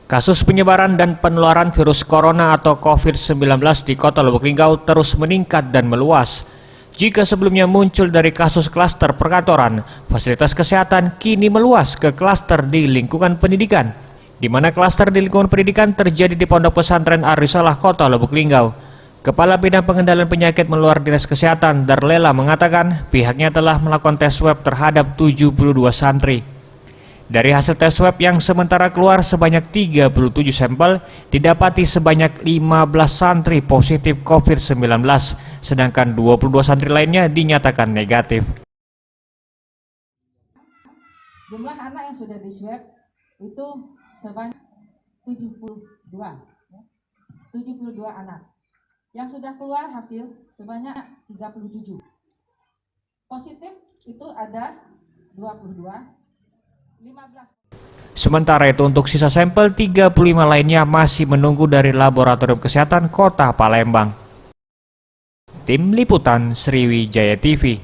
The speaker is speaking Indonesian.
Kasus penyebaran dan penularan virus corona atau COVID-19 di Kota Lubuk Linggau terus meningkat dan meluas. Jika sebelumnya muncul dari kasus klaster perkantoran, fasilitas kesehatan kini meluas ke klaster di lingkungan pendidikan, di mana klaster di lingkungan pendidikan terjadi di Pondok Pesantren Ar-Risalah Kota Lubuk Linggau. Kepala Bidang Pengendalian Penyakit Menular Dinas Kesehatan Darlela mengatakan pihaknya telah melakukan tes swab terhadap 72 santri. Dari hasil tes swab yang sementara keluar sebanyak 37 sampel, didapati sebanyak 15 santri positif COVID-19, sedangkan 22 santri lainnya dinyatakan negatif. Jumlah anak yang sudah di swab itu sebanyak 72 anak. Yang sudah keluar hasil sebanyak 37. Positif itu ada 22. 15. Sementara itu untuk sisa sampel 35 lainnya masih menunggu dari Laboratorium Kesehatan Kota Palembang. Tim Liputan Sriwijaya TV.